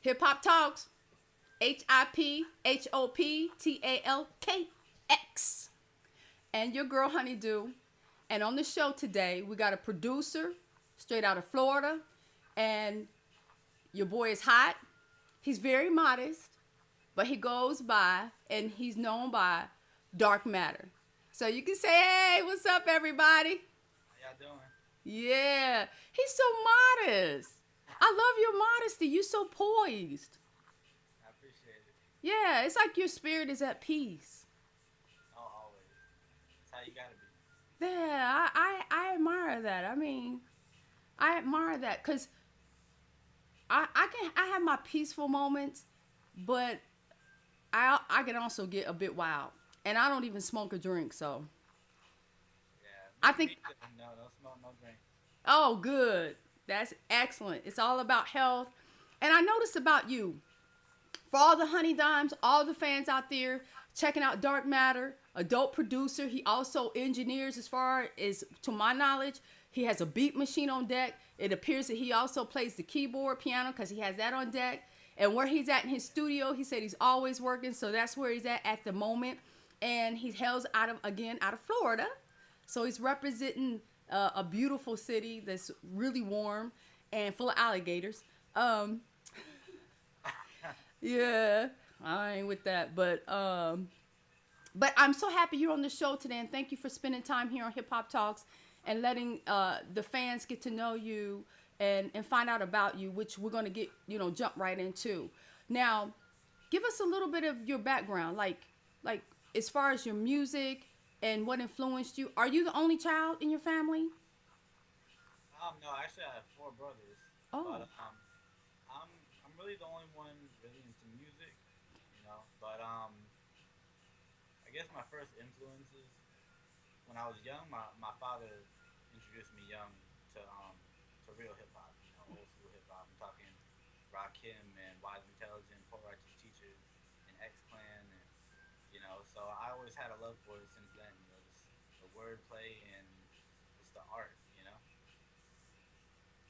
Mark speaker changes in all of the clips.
Speaker 1: Hip Hop Talks. HIPHOPTALKX. And your girl Honeydew. And on the show today, we got a producer straight out of Florida. And your boy is hot. He's very modest, but he goes by and he's known by Dark Matter. So you can say, hey, what's up, everybody?
Speaker 2: How y'all doing?
Speaker 1: Yeah, he's so modest. I love your modesty. You're so poised.
Speaker 2: I appreciate it.
Speaker 1: Yeah, it's like your spirit is at peace.
Speaker 2: Oh, always. That's how you gotta be.
Speaker 1: Yeah, I admire that. I mean, I admire that because I have my peaceful moments, but I can also get a bit wild, and I don't even smoke or drink. So
Speaker 2: Yeah,
Speaker 1: I think,
Speaker 2: me too. No, no smoke, no drink.
Speaker 1: oh, good, that's excellent. It's all about health, and I noticed about you, for all the honey dimes, all the fans out there checking out Dark Matter, a dope producer. He also engineers, as far as to my knowledge. He has a beat machine on deck. It appears that he also plays the keyboard, piano, because he has that on deck. And where he's at in his studio, he said he's always working, so that's where he's at the moment. And he hails out of Florida, so he's representing a beautiful city that's really warm and full of alligators. Yeah, I ain't with that, but I'm so happy you're on the show today, and thank you for spending time here on Hip Hop Talks and letting the fans get to know you and find out about you, which we're gonna get jump right into. Now, give us a little bit of your background, like as far as your music and what influenced you. Are you the only child in your family?
Speaker 2: No, actually, I have four brothers,
Speaker 1: Oh,
Speaker 2: but I'm I'm really the only one really into music, you know. But I guess my first influences when I was young, my father introduced me young to real hip hop, you know, old school hip hop. I'm talking Rakim and Wise Intelligent, Poor Righteous Teachers, and X Clan, and so I always had a love for it since then. You know, just the wordplay and just the art. You know.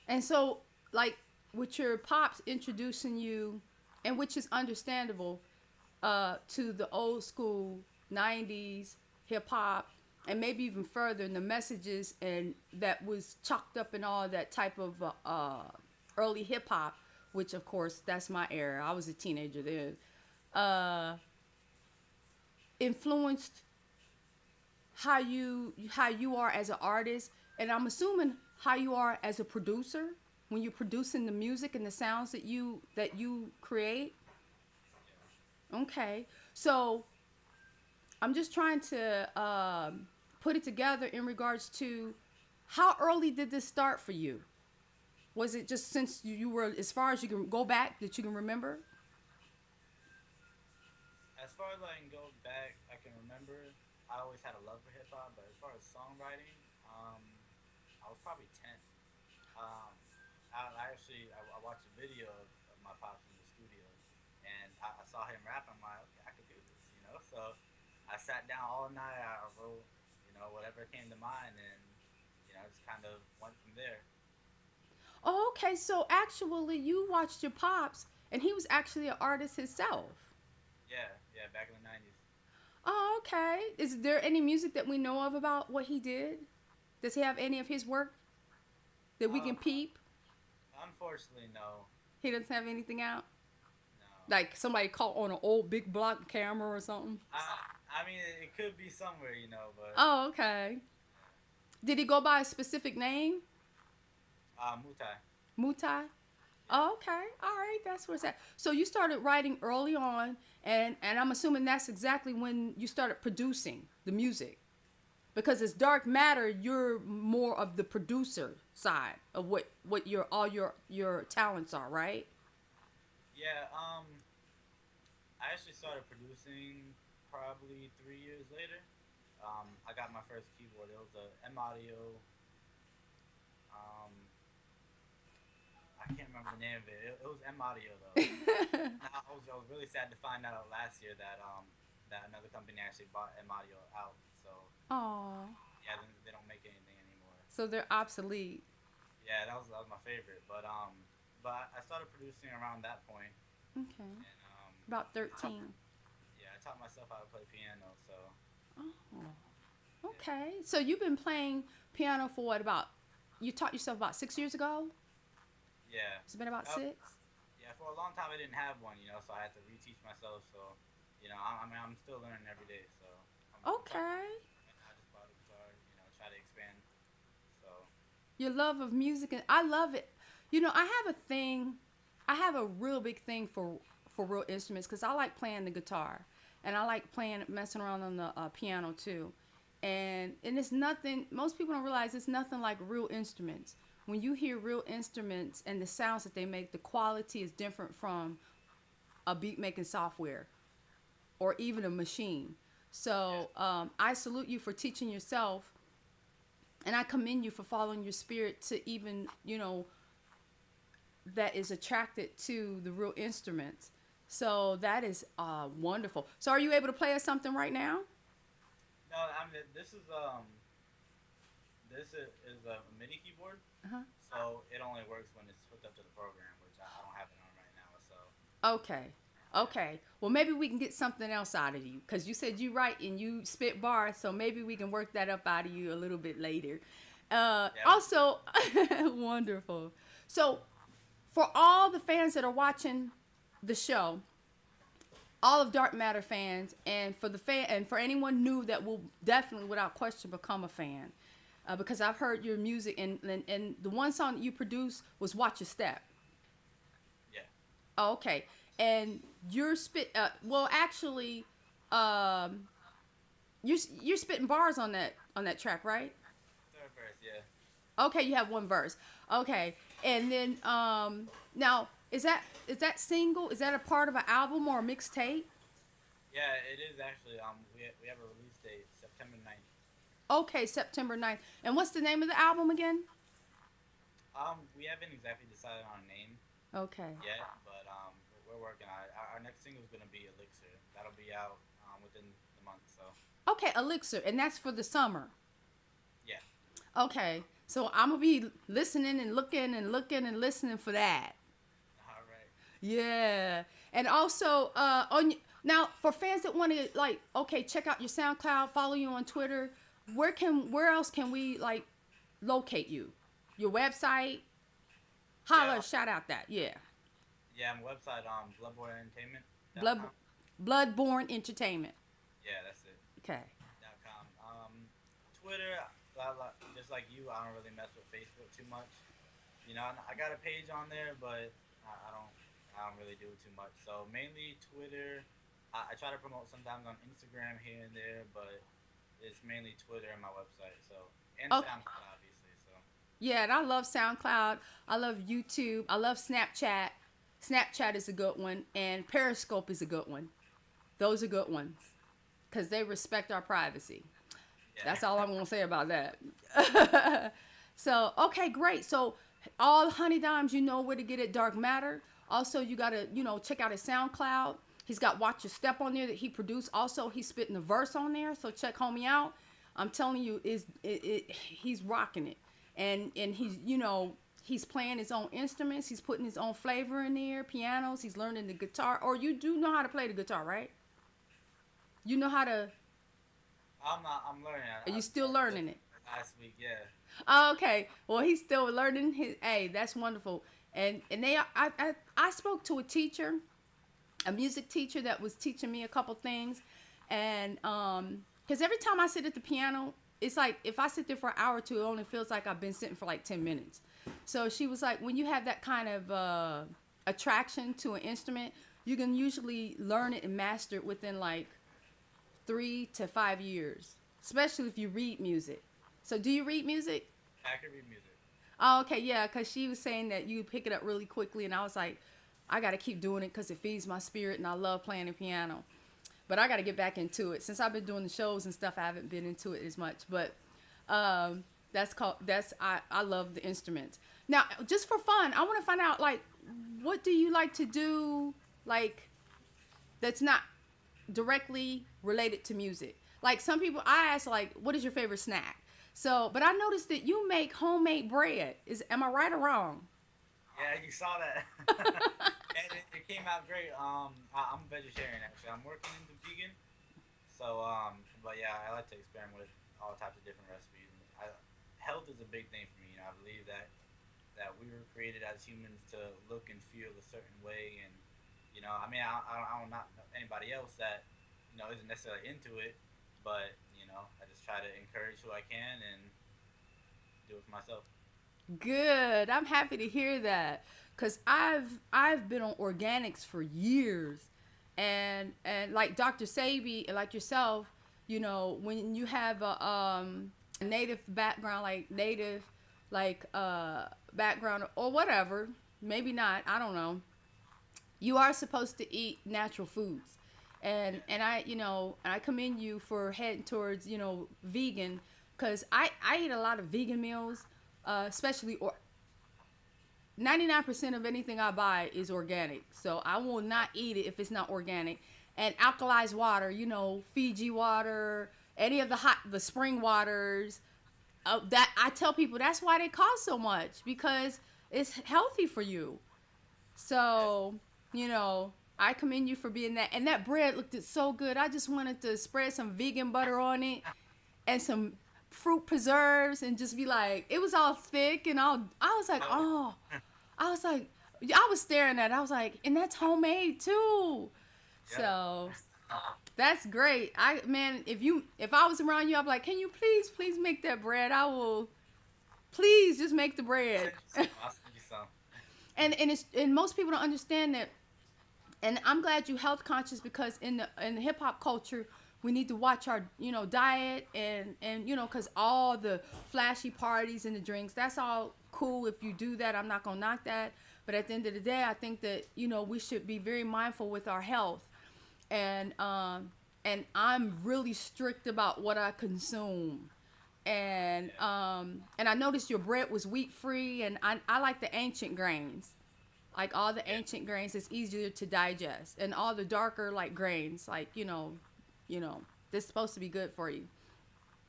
Speaker 1: and so like with your pops introducing you, and which is understandable, to the old school 90s hip hop, and maybe even further in the messages and that was chalked up in all that type of early hip hop, which of course that's my era. I was a teenager then. Uh, Influenced how you are as an artist, and I'm assuming how you are as a producer when you're producing the music and the sounds that you create.
Speaker 2: Yeah.
Speaker 1: Okay, so I'm just trying to put it together in regards to how early did this start for you? Was it just since you were, as far as you can go back, that you can remember?
Speaker 2: As far as I can go back, I can remember I always had a love for hip hop, but as far as songwriting, I was probably 10. Um, I watched a video of my pops in the studio, and I saw him rap. I'm like, okay, I could do this, you know. So I sat down all night. I wrote, whatever came to mind, and just kind of went from there.
Speaker 1: Oh, okay, so actually you watched your pops, and he was actually an artist himself.
Speaker 2: Yeah, yeah, back in the '90s.
Speaker 1: Oh, okay. Is there any music that we know of about what he did? Does he have any of his work that we
Speaker 2: Um,
Speaker 1: can peep?
Speaker 2: Unfortunately, no,
Speaker 1: He doesn't have anything out?
Speaker 2: no.
Speaker 1: Like somebody caught on an old big block camera or something?
Speaker 2: I mean, it could be somewhere, but
Speaker 1: Oh, okay. Did he go by a specific name?
Speaker 2: Mutai.
Speaker 1: Mutai?
Speaker 2: Yeah.
Speaker 1: Oh, okay. All right. That's where it's at. So you started writing early on, and I'm assuming that's exactly when you started producing the music. Because it's Dark Matter, you're more of the producer side of what your all your talents are, right?
Speaker 2: Yeah. I actually started producing probably 3 years later. I got my first keyboard. It was a M Audio. Um, I can't remember the name of it. It was M Audio though. I was really sad to find out last year that another company actually bought M Audio out. So
Speaker 1: Oh,
Speaker 2: yeah, they don't make anything anymore.
Speaker 1: so they're obsolete.
Speaker 2: Yeah, that was my favorite. But I started producing around that point.
Speaker 1: Okay.
Speaker 2: And
Speaker 1: About
Speaker 2: I taught,
Speaker 1: 13.
Speaker 2: yeah, I taught myself how to play piano. So
Speaker 1: Oh,
Speaker 2: yeah,
Speaker 1: okay. So you've been playing piano for what, about, you taught yourself about 6 years ago?
Speaker 2: yeah.
Speaker 1: It's been about
Speaker 2: Uh,
Speaker 1: 6?
Speaker 2: yeah, for a long time I didn't have one, so I had to reteach myself. So, I mean, I'm still learning every day. So, I'm trying.
Speaker 1: Okay.
Speaker 2: And I just bought a guitar, try to expand. So,
Speaker 1: Your love of music, and I love it. I have a thing. I have a real big thing for real instruments because I like playing the guitar, and I like playing messing around on the piano too. And it's nothing. Most people don't realize it's nothing like real instruments. When you hear real instruments and the sounds that they make, the quality is different from a beat making software or even a machine.
Speaker 2: yeah,
Speaker 1: So I salute you for teaching yourself, and I commend you for following your spirit to even, that is attracted to the real instruments. So that is wonderful. So are you able to play us something right now?
Speaker 2: no, I mean, this is a MIDI keyboard.
Speaker 1: Uh-huh.
Speaker 2: So it only works when it's hooked up to the program, which I don't have it on right now. So
Speaker 1: Okay.
Speaker 2: yeah,
Speaker 1: Okay. Well, maybe we can get something else out of you because you said you write and you spit bars. So maybe we can work that up out of you a little bit later.
Speaker 2: yeah, we could.
Speaker 1: Also, wonderful. So for all the fans that are watching the show, all of Dark Matter fans, and for anyone new that will definitely, without question, become a fan, because I've heard your music, and the one song that you produced was "Watch Your Step."
Speaker 2: Yeah,
Speaker 1: Oh, okay, and you're spit. Well, actually, um, you're spitting bars on that track, right?
Speaker 2: third verse. Yeah,
Speaker 1: Okay, you have one verse. Okay, and then now is that single? Is that a part of an album or a mixtape?
Speaker 2: yeah, it is actually. We have a release date, September 9th.
Speaker 1: Okay, September 9th. And what's the name of the album again?
Speaker 2: We haven't exactly decided on a name
Speaker 1: Okay.
Speaker 2: yet, but we're working on it. Our next single is gonna be Elixir. That'll be out within the month. So
Speaker 1: Okay, Elixir, and that's for the summer.
Speaker 2: yeah,
Speaker 1: Okay, so I'm gonna be listening and looking and looking and listening for that.
Speaker 2: all right.
Speaker 1: Yeah, and also now for fans that want to, like, okay, check out your SoundCloud, follow you on Twitter. Where else can we, like, locate you? Your website?
Speaker 2: Yeah,
Speaker 1: Holla, shout out that, yeah.
Speaker 2: yeah. My website
Speaker 1: Blood
Speaker 2: bloodborneentertainment.com.
Speaker 1: Bloodborne Entertainment.
Speaker 2: Yeah, that's it.
Speaker 1: Okay.
Speaker 2: .com. Twitter, just like you, I don't really mess with Facebook too much. I got a page on there, but I don't really do it too much. So mainly Twitter. I try to promote sometimes on Instagram here and there, but it's mainly Twitter and my website. So and
Speaker 1: Okay.
Speaker 2: SoundCloud, obviously. So
Speaker 1: Yeah, and I love SoundCloud. I love YouTube. I love Snapchat. Snapchat is a good one, and Periscope is a good one. Those are good ones because they respect our privacy.
Speaker 2: yeah,
Speaker 1: That's all I'm gonna say about that. So okay, great. So all Honey Dimes, you know where to get it. Dark Matter. Also, you gotta check out his SoundCloud. He's got Watch Your Step on there that he produced. Also, he's spitting the verse on there. So check homie out. I'm telling you, he's rocking it, and he's playing his own instruments. He's putting his own flavor in there. Pianos. He's learning the guitar. Or you do know how to play the guitar, right? You know how to.
Speaker 2: I'm not. I'm learning.
Speaker 1: Are
Speaker 2: I
Speaker 1: you still
Speaker 2: started this
Speaker 1: learning it?
Speaker 2: last week. Yeah,
Speaker 1: Okay. Well, he's still learning his. Hey, that's wonderful. And I spoke to a teacher, a music teacher that was teaching me a couple things, and because every time I sit at the piano, it's like if I sit there for an hour or two, it only feels like I've been sitting for like 10 minutes. So she was like, when you have that kind of attraction to an instrument, you can usually learn it and master it within like 3 to 5 years, especially if you read music. So do you read music?
Speaker 2: I can read music.
Speaker 1: Oh, okay, yeah, because she was saying that you pick it up really quickly, and I was like, I got to keep doing it because it feeds my spirit, and I love playing the piano. But I got to get back into it. Since I've been doing the shows and stuff, I haven't been into it as much. But I love the instruments. Now, just for fun, I want to find out, like, what do you like to do, like, that's not directly related to music? Like, some people, I ask, like, what is your favorite snack? So, but I noticed that you make homemade bread. Am I right or wrong?
Speaker 2: Yeah, you saw that. and it came out great. I'm a vegetarian actually. I'm working into vegan, so but yeah, I like to experiment with all types of different recipes. And health is a big thing for me. You know, I believe that we were created as humans to look and feel a certain way, and you know, I mean, I don't not know anybody else that isn't necessarily into it, but I just try to encourage who I can and do it for myself.
Speaker 1: Good. I'm happy to hear that because I've been on organics for years, and like Dr. Sabi, like yourself, when you have a native background, like native, like background or whatever, maybe not. I don't know. You are supposed to eat natural foods, and I commend you for heading towards vegan because I eat a lot of vegan meals, especially or 99% of anything I buy is organic. So I will not eat it if it's not organic. And alkalized water, Fiji water, any of the spring waters. That I tell people that's why they cost so much because it's healthy for you. So, I commend you for being that. And that bread looked so good. I just wanted to spread some vegan butter on it and some fruit preserves and just be like, it was all thick and all. I was like, oh, I was like, I was staring at it. I was like, and that's homemade too.
Speaker 2: Yep.
Speaker 1: So that's great. Man, if I was around you, I'd be like, can you please make that bread? I will. Please just make the bread.
Speaker 2: I'll send you some.
Speaker 1: And most people don't understand that. And I'm glad you health conscious because in the hip hop culture we need to watch our diet and because all the flashy parties and the drinks, that's all cool if you do that. I'm not gonna knock that, but at the end of the day I think that we should be very mindful with our health, and I'm really strict about what I consume. And I noticed your bread was wheat free, and I like the ancient grains, like all the ancient grains. It's easier to digest, and all the darker like grains, like this is supposed to be good for you.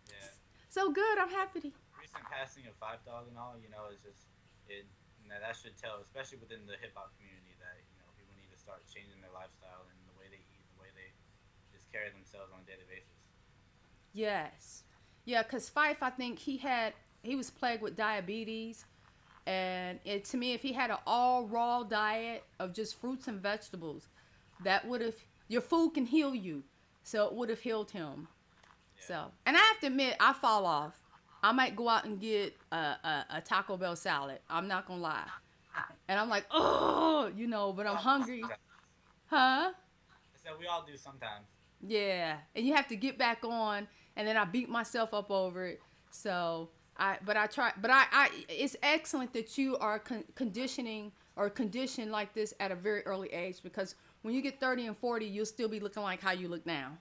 Speaker 2: Yeah.
Speaker 1: So good. I'm happy to.
Speaker 2: Recent passing of Five Dog and all, is just it. That should tell, especially within the hip hop community, that people need to start changing their lifestyle and the way they eat, the way they just carry themselves on a daily basis.
Speaker 1: Yes. Yeah, because Fife, I think he was plagued with diabetes. And to me, if he had an all raw diet of just fruits and vegetables, that would have, your food can heal you. So it would have healed him.
Speaker 2: Yeah.
Speaker 1: So, and I have to admit, I fall off. I might go out and get a Taco Bell salad. I'm not going to lie. And I'm like, oh, but I'm hungry. Huh?
Speaker 2: I said we all do sometimes.
Speaker 1: Yeah, and you have to get back on, and then I beat myself up over it. So I try, but it's excellent that you are conditioning or conditioned like this at a very early age, because when you get 30 and 40, you'll still be looking like how you look now.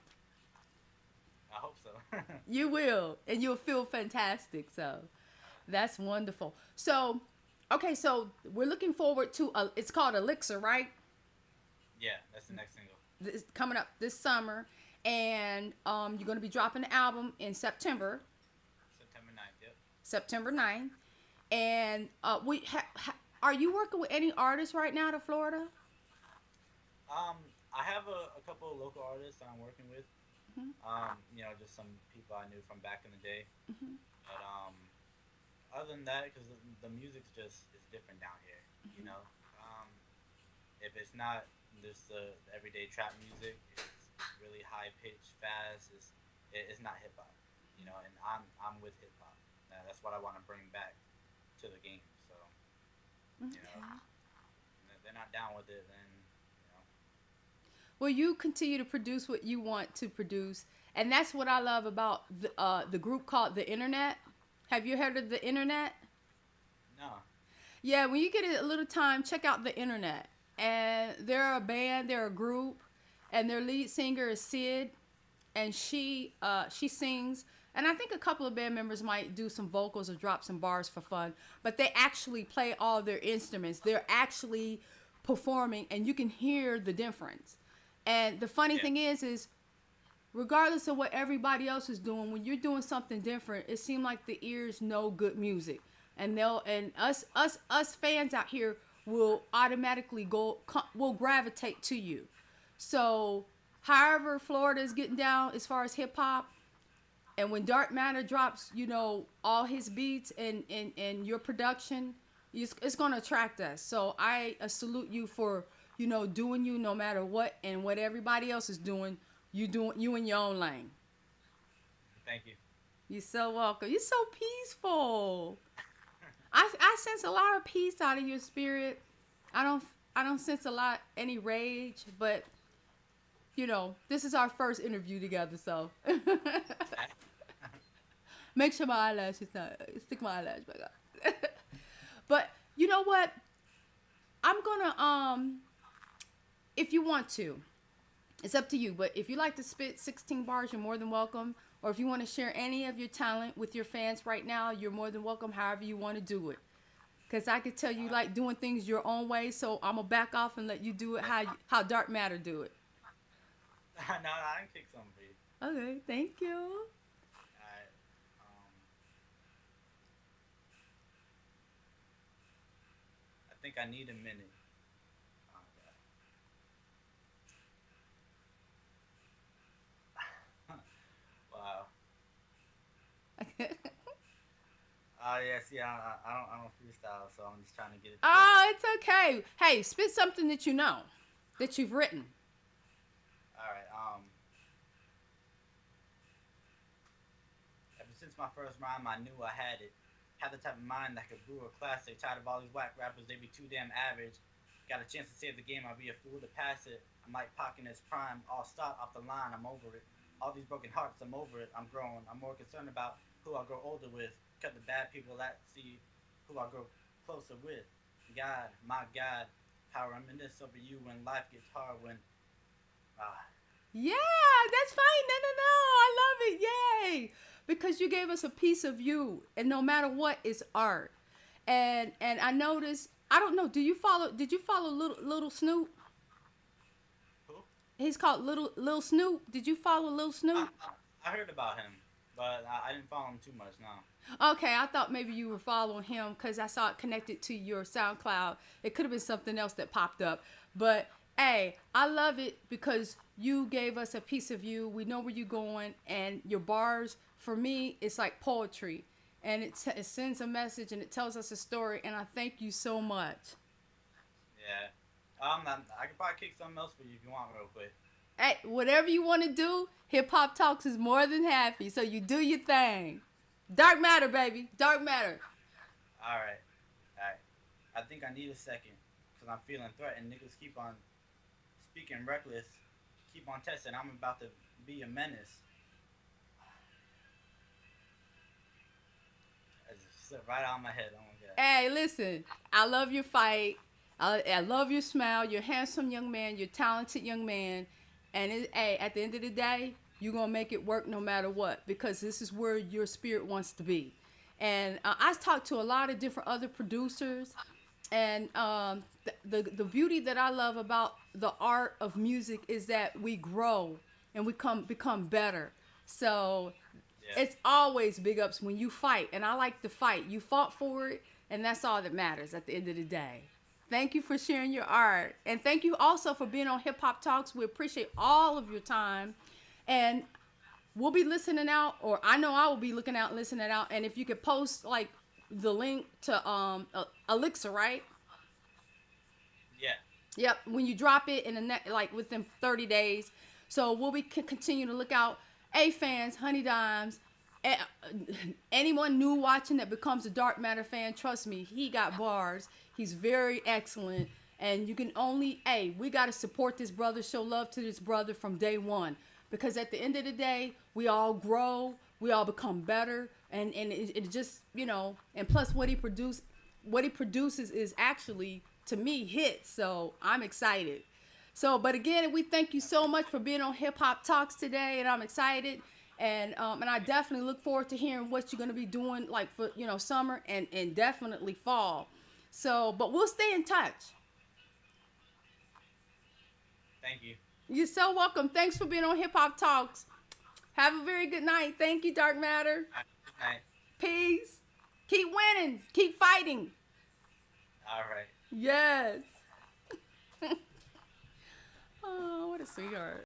Speaker 2: I hope so.
Speaker 1: You will, and you'll feel fantastic. So that's wonderful. So, okay, so we're looking forward to it's called Elixir, right?
Speaker 2: Yeah, that's the next single.
Speaker 1: It's coming up this summer, and you're going to be dropping the album in September.
Speaker 2: September 9th, yep.
Speaker 1: September 9th. And are you working with any artists right now to Florida?
Speaker 2: I have a couple of local artists that I'm working with.
Speaker 1: Mm-hmm.
Speaker 2: Just some people I knew from back in the day.
Speaker 1: Mm-hmm.
Speaker 2: But other than that, because the music's just is different down here.
Speaker 1: Mm-hmm.
Speaker 2: If it's not just the everyday trap music, it's really high pitched, fast. It's not hip hop. And I'm with hip hop. That's what I want to bring back to the game. So,
Speaker 1: Okay.
Speaker 2: if they're not down with it, then.
Speaker 1: Well, you continue to produce what you want to produce, and that's what I love about the group called The Internet. Have you heard of The Internet?
Speaker 2: No.
Speaker 1: Yeah, when you get a little time, check out The Internet. And they're a band, they're a group, and their lead singer is Sid, and she sings. And I think a couple of band members might do some vocals or drop some bars for fun, but they actually play all their instruments. They're actually performing, and you can hear the difference. And the funny thing is regardless of what everybody else is doing, when you're doing something different, it seems like the ears know good music, and us fans out here, will automatically will gravitate to you. So, however Florida is getting down as far as hip hop, and when Dark Matter drops, all his beats and your production, it's gonna attract us. So I salute you for doing you no matter what and what everybody else is doing. You in your own lane.
Speaker 2: Thank you.
Speaker 1: You're so welcome. You're so peaceful. I sense a lot of peace out of your spirit. I don't sense a lot any rage, but this is our first interview together, so make sure my eyelashes not stick my eyelash back up. But you know what? I'm gonna if you want to, it's up to you. But if you like to spit 16 bars, you're more than welcome. Or if you want to share any of your talent with your fans right now, you're more than welcome. However you want to do it. Because I could tell you like doing things your own way, so I'm gonna back off and let you do it how Dark Matter do it.
Speaker 2: No, I can kick some for you.
Speaker 1: Okay, thank you.
Speaker 2: Alright. I think I need a minute. Okay. Wow. Yeah. See, I don't freestyle, so I'm just trying to get it.
Speaker 1: Oh, it's okay. Hey, spit something that you know, that you've written.
Speaker 2: All right. Ever since my first rhyme, I knew I had it. Had the type of mind that could brew a classic. Tired of all these whack rappers, they be too damn average. Got a chance to save the game, I'll be a fool to pass it. I'm like Pac in his prime. All start off the line, I'm over it. All these broken hearts, I'm over it. I'm growing. I'm more concerned about who I grow older with. Cut the bad people that see who I grow closer with. God, my God, how I reminisce over you when life gets hard. When
Speaker 1: Yeah, that's fine. No. I love it. Yay. Because you gave us a piece of you. And no matter what, it's art. And I noticed, I don't know, did you follow Little Snoop?
Speaker 2: who?
Speaker 1: He's called Little Snoop. Did you follow Little Snoop?
Speaker 2: I heard about him, but I didn't follow him too much, no.
Speaker 1: Okay, I thought maybe you were following him because I saw it connected to your SoundCloud. It could have been something else that popped up. But, hey, I love it because you gave us a piece of you. We know where you're going. And your bars, for me, it's like poetry. And it sends a message and it tells us a story. And I thank you so much.
Speaker 2: Yeah. I could probably kick something else for you if you want real quick.
Speaker 1: Hey, whatever you want to do, Hip Hop Talks is more than happy. So you do your thing. Dark Matter, baby. Dark Matter.
Speaker 2: All right. I think I need a second because I'm feeling threatened. Niggas keep on speaking reckless. Keep on testing. I'm about to be a menace. It just slipped right out of my head. Oh my God.
Speaker 1: Hey, listen. I love your fight. I love your smile. You're a handsome young man. You're a talented young man. And hey, at the end of the day, you're going to make it work no matter what because this is where your spirit wants to be. And I talked to a lot of different other producers. And the beauty that I love about the art of music is that we grow and we become better. So it's always big ups when you fight. And I like to fight. You fought for it. And that's all that matters at the end of the day. Thank you for sharing your art. And thank you also for being on Hip Hop Talks. We appreciate all of your time. And we'll be listening out, or I know I will be looking out and listening out. And if you could post like the link to Elixir, right?
Speaker 2: Yeah.
Speaker 1: Yep. When you drop it in the like within 30 days. So we'll be continue to look out. Hey fans, Honey Dimes, anyone new watching that becomes a Dark Matter fan, trust me, he got bars. He's very excellent. And you can only, we got to support this brother, show love to this brother from day one. Because at the end of the day, we all grow, we all become better. And it just, and plus what he produces is actually, to me, hits. So I'm excited. So, but again, we thank you so much for being on Hip Hop Talks today. And I'm excited. And I definitely look forward to hearing what you're going to be doing like for, summer and definitely fall. So, but we'll stay in touch.
Speaker 2: Thank you.
Speaker 1: You're so welcome. Thanks for being on Hip Hop Talks. Have a very good night. Thank you, Dark Matter.
Speaker 2: Good night.
Speaker 1: Peace. Keep winning. Keep fighting.
Speaker 2: All right.
Speaker 1: Yes. Oh, what a sweetheart.